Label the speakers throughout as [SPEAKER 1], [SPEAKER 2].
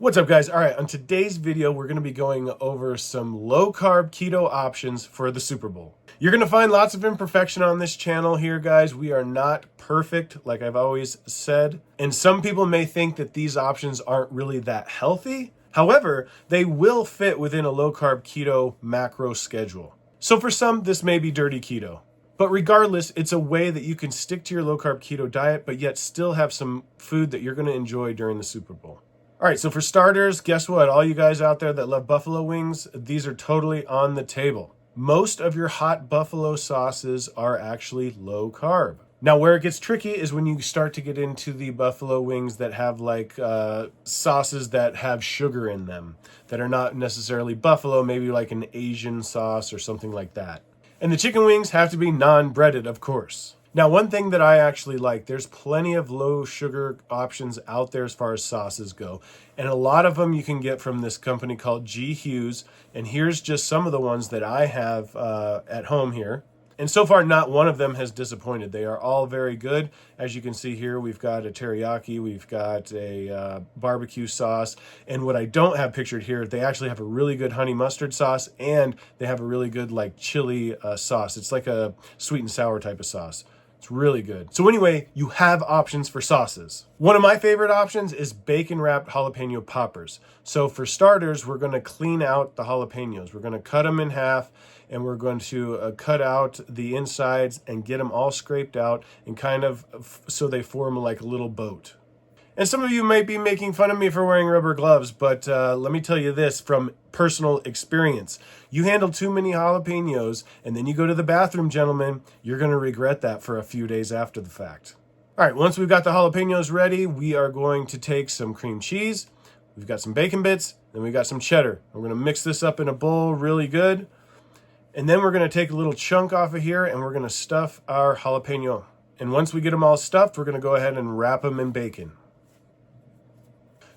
[SPEAKER 1] What's up, guys? All right, on today's video, we're going to be going over some low-carb keto options for the Super Bowl. You're going to find lots of imperfection on this channel here, guys. We are not perfect, like I've always said. And some people may think that these options aren't really that healthy. However, they will fit within a low-carb keto macro schedule. So for some, this may be dirty keto. But regardless, it's a way that you can stick to your low-carb keto diet, but yet still have some food that you're going to enjoy during the Super Bowl. All right, so for starters, guess what? All you guys out there that love buffalo wings, these are totally on the table. Most of your hot buffalo sauces are actually low carb. Now, where it gets tricky is when you start to get into the buffalo wings that have like sauces that have sugar in them, that are not necessarily buffalo, maybe like an Asian sauce or something like that. And the chicken wings have to be non-breaded, of course. Now, one thing that I actually like, there's plenty of low sugar options out there as far as sauces go. And a lot of them you can get from this company called G. Hughes. And here's just some of the ones that I have at home here. And so far, not one of them has disappointed. They are all very good. As you can see here, we've got a teriyaki, we've got a barbecue sauce. And what I don't have pictured here, they actually have a really good honey mustard sauce, and they have a really good like chili sauce. It's like a sweet and sour type of sauce. It's really good. So anyway, you have options for sauces. One of my favorite options is bacon wrapped jalapeno poppers. So for starters, we're going to clean out the jalapenos. We're going to cut them in half, and we're going to cut out the insides and get them all scraped out and kind of so they form like a little boat. And some of you might be making fun of me for wearing rubber gloves, but let me tell you this from personal experience. You handle too many jalapenos, and then you go to the bathroom, gentlemen, you're going to regret that for a few days after the fact. All right, once we've got the jalapenos ready, we are going to take some cream cheese. We've got some bacon bits, then we've got some cheddar. We're going to mix this up in a bowl really good. And then we're going to take a little chunk off of here, and we're going to stuff our jalapeno. And once we get them all stuffed, we're going to go ahead and wrap them in bacon.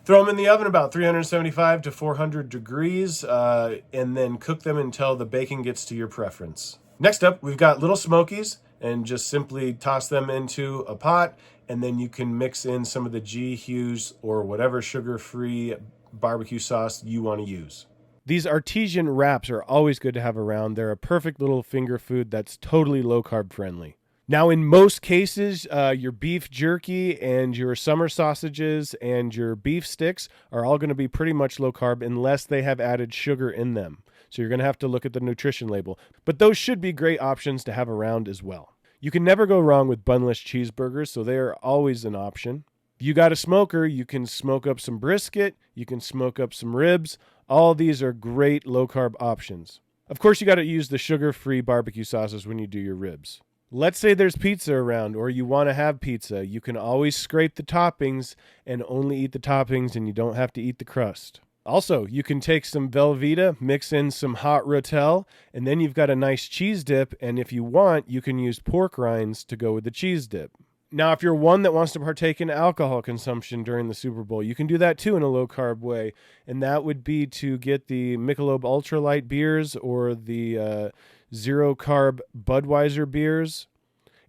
[SPEAKER 1] Throw them in the oven about 375 to 400 degrees, and then cook them until the bacon gets to your preference. Next up, we've got little smokies, and just simply toss them into a pot, and then you can mix in some of the G. Hughes or whatever sugar-free barbecue sauce you want to use. These artesian wraps are always good to have around. They're a perfect little finger food that's totally low-carb friendly. Now, in most cases, your beef jerky and your summer sausages and your beef sticks are all going to be pretty much low carb unless they have added sugar in them. So you're going to have to look at the nutrition label. But those should be great options to have around as well. You can never go wrong with bunless cheeseburgers, so they are always an option. If you got a smoker, you can smoke up some brisket, you can smoke up some ribs. All these are great low carb options. Of course, you got to use the sugar-free barbecue sauces when you do your ribs. Let's say there's pizza around or you want to have pizza. You can always scrape the toppings and only eat the toppings, and you don't have to eat the crust. Also, you can take some Velveeta, mix in some hot rotel, and then you've got a nice cheese dip. And if you want, you can use pork rinds to go with the cheese dip. Now, if you're one that wants to partake in alcohol consumption during the Super Bowl, you can do that too in a low-carb way. And that would be to get the Michelob Ultralight beers or the zero-carb Budweiser beers.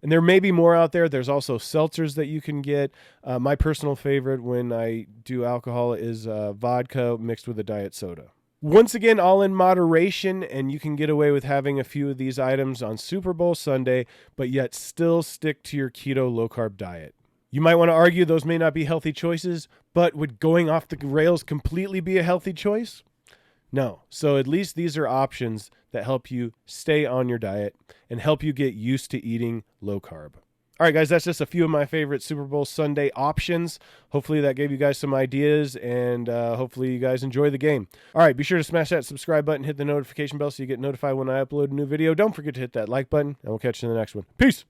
[SPEAKER 1] And there may be more out there. There's also seltzers that you can get. My personal favorite when I do alcohol is vodka mixed with a diet soda. Once again, all in moderation, and you can get away with having a few of these items on Super Bowl Sunday, but yet still stick to your keto low-carb diet. You might want to argue those may not be healthy choices, but would going off the rails completely be a healthy choice? No. So at least these are options that help you stay on your diet and help you get used to eating low carb. All right, guys, that's just a few of my favorite Super Bowl Sunday options. Hopefully that gave you guys some ideas, and hopefully you guys enjoy the game. All right, be sure to smash that subscribe button, hit the notification bell so you get notified when I upload a new video. Don't forget to hit that like button, and we'll catch you in the next one. Peace!